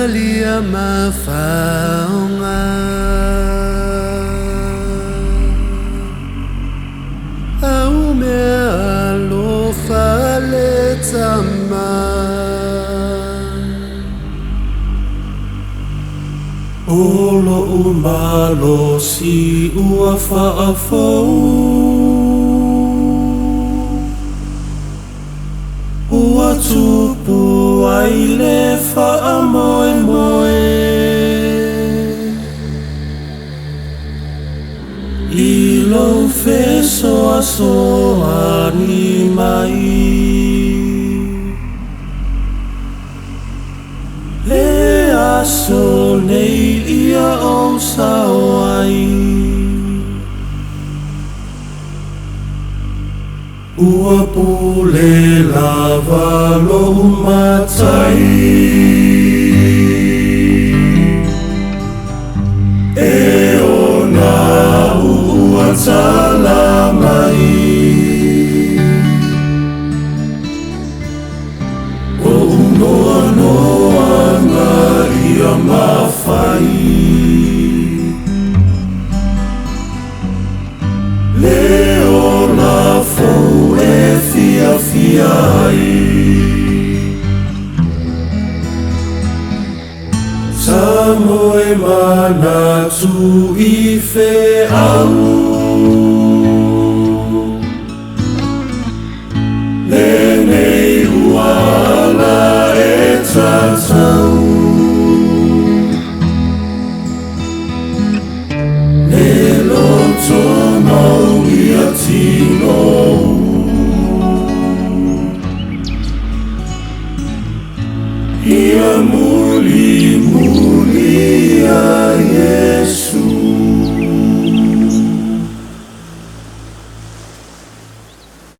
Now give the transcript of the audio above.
lia mafaonga au mea alofa le tama Olo umalo si ua whaafou Ua tupu ai le whaamoe moe I lo fesoa soa ni mai Le aso nei ia o sao ai Ua pule lava lo matai E ona ua tala mai O unoa noa nga ia mawhai Leo la fou e fia fia ai Samoe mana tu I fe au